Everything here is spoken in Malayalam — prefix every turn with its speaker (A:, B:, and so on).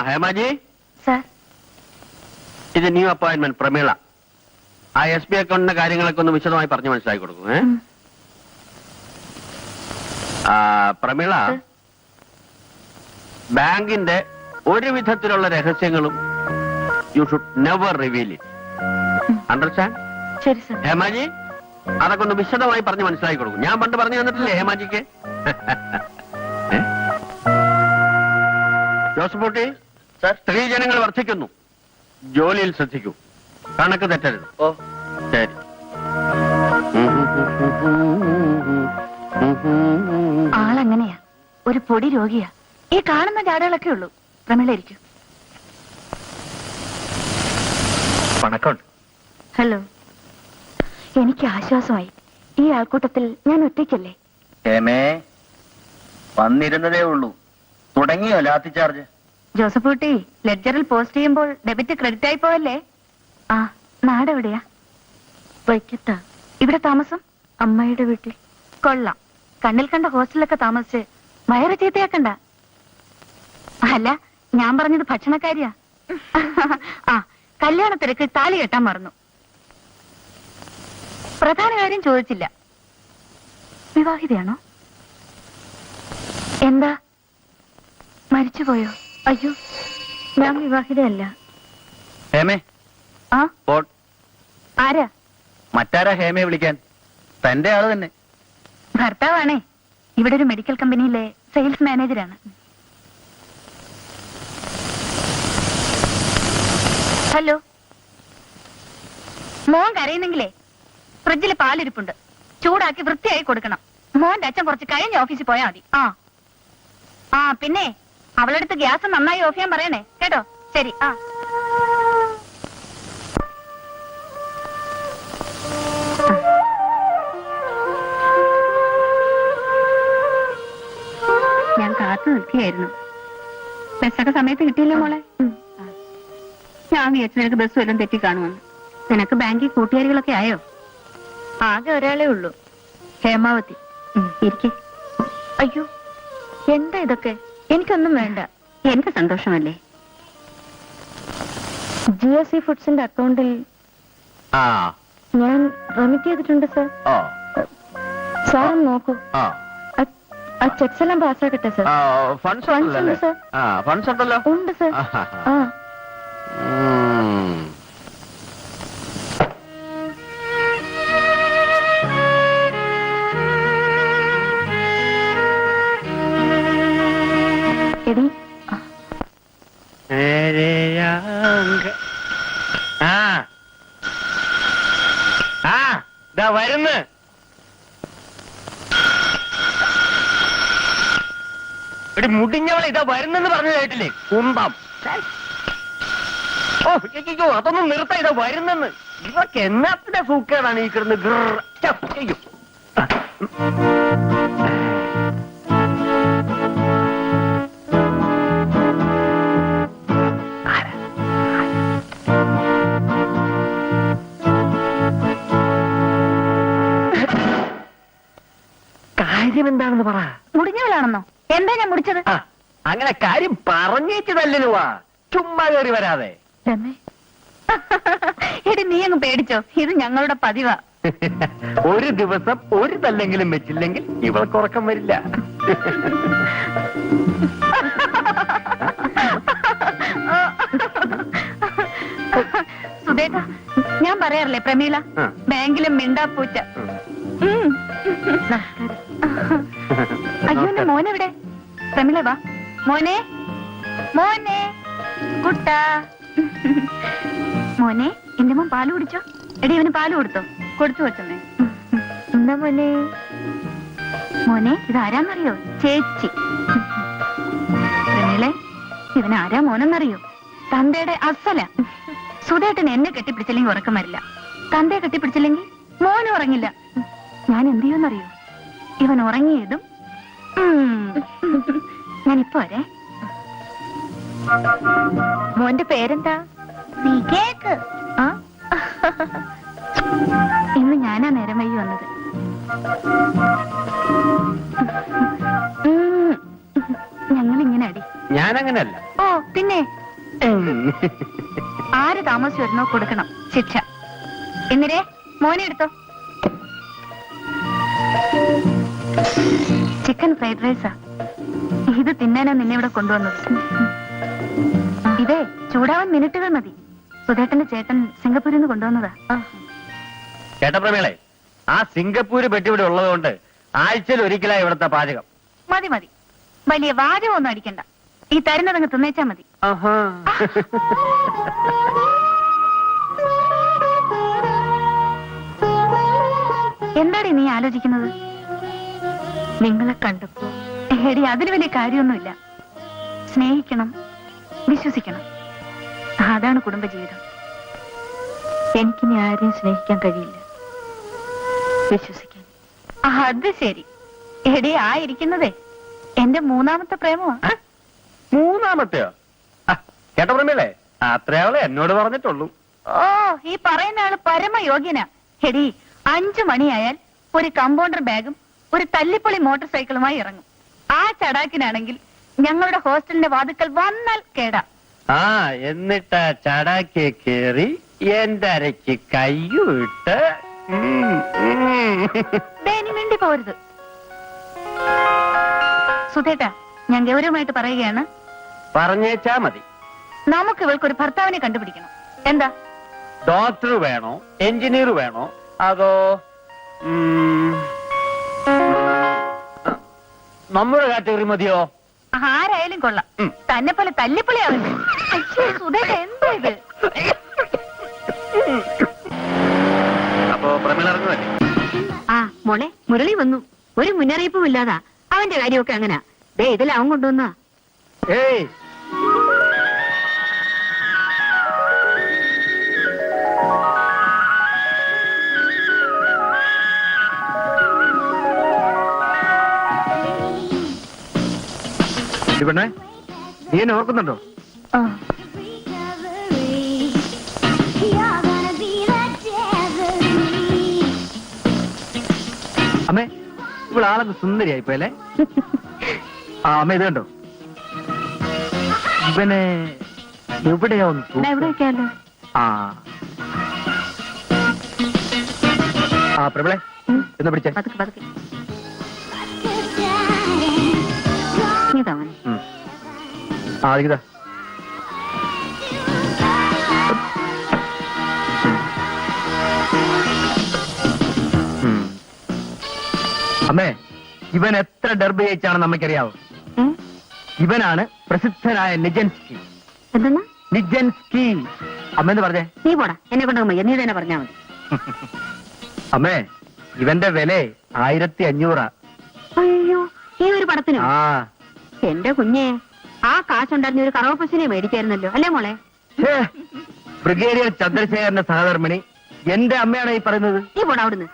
A: ഹേമാജി
B: സർ,
A: ഇത് ന്യൂ അപ്പോയിന്റ്മെന്റ് പ്രമീള. ആ SB അക്കൗണ്ടിന്റെ കാര്യങ്ങളൊക്കെ ഒന്ന് വിശദമായി പറഞ്ഞു മനസ്സിലാക്കി കൊടുക്കും. പ്രമീള, ബാങ്കിന്റെ ഒരു വിധത്തിലുള്ള രഹസ്യങ്ങളും you should never reveal it. Understand?
B: ശരി സർ.
A: ഹേമാജി, അതൊക്കെ ഒന്ന് വിശദമായി പറഞ്ഞ് മനസ്സിലാക്കി കൊടുക്കും. ഞാൻ പണ്ട് പറഞ്ഞു തന്നിട്ടില്ലേ ഹേമാജിക്ക്? ജോസഫൂട്ടി, സ്ത്രീജനങ്ങൾ വർദ്ധിക്കുന്നു. ജോലിയിൽ ശ്രദ്ധിക്കൂ, കണക്ക് തെറ്റരുത്.
C: ഓ
A: ശരി.
B: ആളങ്ങനെയാ, ഒരു പൊടി രോഗിയാ. ഈ കാണുന്ന ജാടകളൊക്കെ ഉള്ളൂ. പ്രമീള ഇരിക്കൂ.
C: പണക്കുണ്ട്.
B: ഹലോ. എനിക്ക് ആശ്വാസമായി. ഈ ആൾക്കൂട്ടത്തിൽ ഞാൻ ഒറ്റയ്ക്കല്ലേ.
C: ഹേമേ, വന്നിരുന്നതേ ഉള്ളൂ. തുടങ്ങിയോ ലാത്തി ചാർജ്?
B: ജോസഫൂട്ടി, ലെഡ്ജറിൽ പോസ്റ്റ് ചെയ്യുമ്പോൾ ഡെബിറ്റ് ക്രെഡിറ്റ് ആയി പോവല്ലേ? ആ, നാടെവിടെയാ? വൈക്കത്താ. ഇവിടെ താമസം? അമ്മയുടെ വീട്ടിൽ. കൊള്ളാം. കണ്ണിൽ കണ്ട ഹോസ്റ്റലിലൊക്കെ താമസിച്ച് വയറ് ചീത്തയാക്കണ്ട. അല്ല, ഞാൻ പറഞ്ഞത് ഭക്ഷണക്കാരിയാ. ആ, കല്യാണ തിരക്ക് താലി കെട്ടാൻ മറന്നു. പ്രധാന കാര്യം ചോദിച്ചില്ല. വിവാഹിതയാണോ? എന്താ, മരിച്ചുപോയോ? അയ്യോ, ഞാൻ വിവാഹിതയല്ല.
C: ഹേമേ.
B: ആ, ആരാ?
C: മറ്റാരാ ഹേമയെ വിളിക്കാൻ? തന്റെ ആള് തന്നെ.
B: ഭർത്താവാണേ. ഇവിടെ ഒരു മെഡിക്കൽ കമ്പനിയിലെ സെയിൽസ് മാനേജറാണ്. ഹലോ. മോൻ കരയുന്നെങ്കിലേ ഫ്രിഡ്ജിൽ പാലിരിപ്പുണ്ട്. ചൂടാക്കി വൃത്തിയായി കൊടുക്കണം. മോന്റെ അച്ഛൻ കുറച്ച് കഴിഞ്ഞ് ഓഫീസിൽ പോയാൽ മതി. ആ പിന്നെ അവളടുത്ത് ഗ്യാസ് നന്നായി ഓഫ് ചെയ്യാൻ പറയണേ കേട്ടോ. ശരി. ആ, ഞാൻ കാത്തു നിൽക്കുകയായിരുന്നു. ബസ്സൊക്കെ സമയത്ത് കിട്ടിയില്ലേ മോളെ? ഞാൻ വിചാരിച്ചു നിനക്ക് ബസ് വല്ലതും തെറ്റി കാണുമെന്ന്. നിനക്ക് ബാങ്കിൽ കൂട്ടുകാരികളൊക്കെ ആയോ? ആകെ ഒരാളേ ഉള്ളൂ, ഹേമാവതി. ഇരിക്കെ. അയ്യോ, എന്താ ഇതൊക്കെ? എനിക്കൊന്നും വേണ്ട. എനിക്ക് സന്തോഷമല്ലേ. GSC ഫുഡ്സിന്റെ അക്കൗണ്ടിൽ ഞാൻ റെമിറ്റ് ചെയ്തിട്ടുണ്ട് സർ. സാറും നോക്കൂ. ആ ചെക്സ് എല്ലാം പാസ്സാക്കട്ടെ സർ.
A: ഫണ്ട്സ്
B: ഉണ്ട് സർ.
A: ഫണ്ട്സ് ഉണ്ടല്ലോ.
B: ഉണ്ട് സർ. ആ, എടി,
A: വരുന്ന്. എടി മുടിഞ്ഞവളെ ഇതാ വരുന്നെന്ന് പറഞ്ഞു കേട്ടില്ലേ? കുന്തം. ഓ അയ്യോ, അതൊന്നും നിർത്ത. ഇതാ വരുന്നെന്ന്. ഇവർക്ക് എന്നാത്തിന്റെ സൂക്കേടാണ് ഈ കിടന്ന് ചെയ്യും. കാര്യം എന്താണെന്ന് പറ.
B: മുടിഞ്ഞവളാണെന്നോ? എന്താ ഞാൻ മുടിച്ചത്?
A: അങ്ങനെ കാര്യം പറഞ്ഞേച്ച് തല്ലിനുവാ, ചുമ്മാ കയറി വരാതെ.
B: എടി, നീ അങ്ങ് പേടിച്ചോ? ഇത് ഞങ്ങളുടെ പതിവാ.
A: ഒരു ദിവസം ഒരു തല്ലെങ്കിലും വെച്ചില്ലെങ്കിൽ ഇവൾക്ക് ഉറക്കം വരില്ല.
B: സുധേട്ട, ഞാൻ പറയാറില്ലേ പ്രമീള ബാങ്കിലും മിണ്ടാപ്പൂച്ച. അയ്യോ, എന്റെ മോനെവിടെ? പ്രമീള വാ. മോനെ, മോനെ കുട്ടാ. മോനെ, എന്റെ മോൻ പാല് കുടിച്ചോ? എടി, ഇവന് പാല് കൊടുത്തോ? കൊടുത്തു വെച്ചമ്മേ. എന്താ മോനെ? മോനെ, ഇതാരാന്നറിയോ? ചേച്ചി. പ്രമീളെ, ഇവനാരാ മോനെന്നറിയോ? തന്തയുടെ അസല. സുധേട്ടൻ എന്നെ കെട്ടിപ്പിടിച്ചില്ലെങ്കിൽ ഉറക്കം വരില്ല. തന്തയെ കെട്ടിപ്പിടിച്ചില്ലെങ്കിൽ മോനും ഉറങ്ങില്ല. ഞാൻ എന്ത് ചെയ്യുമെന്നറിയോ? ഇവൻ ഉറങ്ങിയതും ഞാനിപ്പോ വരെ. മോന്റെ പേരെന്താ? കേക്ക്. ഇന്ന് ഞാനാ നേരം വൈകി വന്നത്. ഞങ്ങൾ ഇങ്ങനെ അടി.
A: ഞാനങ്ങനല്ല.
B: ഓ പിന്നെ ആര് താമസിച്ചു വരുന്നോ കൊടുക്കണം ശിക്ഷ. എന്നിരേ മോനെ എടുത്തോ. ചിക്കൻ ഫ്രൈഡ് റൈസാ. ഇത് തിന്നാനാ നിന്നെ ഇവിടെ കൊണ്ടുവന്നത്. ഇതേ ചൂടാവാൻ മിനിറ്റുകൾ മതി. സുധേട്ടന്റെ ചേട്ടൻ സിംഗപ്പൂരിൽ നിന്ന് കൊണ്ടുവന്നതാ.
A: കേട്ട പ്രമേളെ, ആ സിംഗപ്പൂര് പെട്ടി ഇവിടെ ഉള്ളതുകൊണ്ട് ആഴ്ചയിൽ ഒരിക്കലായി ഇവിടുത്തെ പാചകം.
B: മതി മതി, വലിയ വാചകമൊന്നും അടിക്കണ്ട. ഈ തരുന്നതങ്ങ് തിന്നേച്ചാ മതി. എന്താടി നീ ആലോചിക്കുന്നത്? നിങ്ങളെ കണ്ടപ്പോ എടി അതിന് വലിയ കാര്യമൊന്നുമില്ല. സ്നേഹിക്കണം, വിശ്വസിക്കണം, അതാണ് കുടുംബജീവിതം. എനിക്കിനി ആരെയും സ്നേഹിക്കാൻ കഴിയില്ല, വിശ്വസിക്കാൻ. അത് ശരി. എടി ആ ഇരിക്കുന്നതേ എന്റെ മൂന്നാമത്തെ പ്രേമമാ.
A: മൂന്നാമത്തെയോ? കേട്ട പ്രമേളെ, അത്രയാളെ എന്നോട് പറഞ്ഞിട്ടുള്ളൂ.
B: ഓ, ഈ പറയുന്ന ആള് പരമയോഗ്യനാ. എടി 5 മണിയായാൽ ഒരു കമ്പൗണ്ടർ ബാഗും ഒരു തല്ലിപ്പൊളി മോട്ടോർ സൈക്കിളുമായി ഇറങ്ങും. ആ ചടാക്കിനാണെങ്കിൽ ഞങ്ങളുടെ ഹോസ്റ്റലിന്റെ വാതുക്കൽ വന്നാൽ കേടാ.
A: ആ എന്നിട്ട് ചടാക്കി കേറി എന്റെ അരയ്ക്ക് കയ്യുവിട്ട്
B: ഇനി മിണ്ടി പോരുത്. സുധേട്ടാ, ഞാൻ ഗൗരവമായിട്ട് പറയുകയാണ്.
A: പറഞ്ഞേച്ചാ മതി.
B: നമുക്ക് ഇവൾക്കൊരു ഭർത്താവിനെ കണ്ടുപിടിക്കണം. എന്താ?
A: ഡോക്ടർ വേണോ, എഞ്ചിനീയർ വേണോ, അതോ നമ്മുടെ കാറ്റഗറി മതിയോ?
B: ആരായാലും കൊള്ളാം. തന്നെ പോലെ തല്ലിപ്പൊളിയാവില്ല. സുധേട്ട എന്താ ഇത്?
A: അപ്പോ പ്രമേള ഇറങ്ങുമല്ലേ?
D: ആ മോളെ, മുരളി വന്നു. ഒരു മുന്നറിയിപ്പും ഇല്ലാതാ. അവന്റെ കാര്യമൊക്കെ അങ്ങനെ. ദേ ഇതിൽ അവൻ കൊണ്ടുവന്ന.
A: ഏയ്,
C: പെണ്ണേ, നീ എന്നെ ഓർക്കുന്നുണ്ടോ?
B: ആ,
C: അമ്മേ, ഇവളാളെന്ന് സുന്ദരിയായിപ്പോ അല്ലേ? ആ അമ്മ, ഇത് കണ്ടോ? ഇവനെ എവിടെയാ ഒന്ന്
B: ദാ ഇവിടെ വെക്കാലോ.
C: ആ ആ പ്രബളെ, എന്ന് പിടിച്ചേ.
D: പതുക്കെ പതുക്കെ. ഇതവൻ
C: ആ ഇതാ. അമ്മേ, ഇവൻ എത്ര ഡർബ് ജയിച്ചാണെന്ന് അമ്മയ്ക്കറിയാവോ? ഇവനാണ് പ്രസിദ്ധനായ നിജൻസ്കി.
D: എന്തെന്നാ?
C: നിജൻസ്കി. അമ്മേന്ന് പറഞ്ഞേ.
D: നീ പോടാ, എന്നെ കൊണ്ടുപോകുമ്പോ നീ തന്നെ പറഞ്ഞാ മതി.
C: അമ്മേ, ഇവന്റെ വില 1500.
D: അയ്യോ, ഈ ഒരു പടത്തിനോ?
C: ആ
D: എന്റെ കുഞ്ഞെ, ആ കാശുണ്ടായിരുന്ന ഒരു കറവപ്പശിനെ മേടിക്കായിരുന്നല്ലോ അല്ലേ മോളെ?
C: ബ്രിഗേഡിയർ ചന്ദ്രശേഖരന്റെ സഹധർമ്മിണി എന്റെ അമ്മയാണ് ഈ പറയുന്നത്.
D: നീ പോടാ അവിടുന്ന്.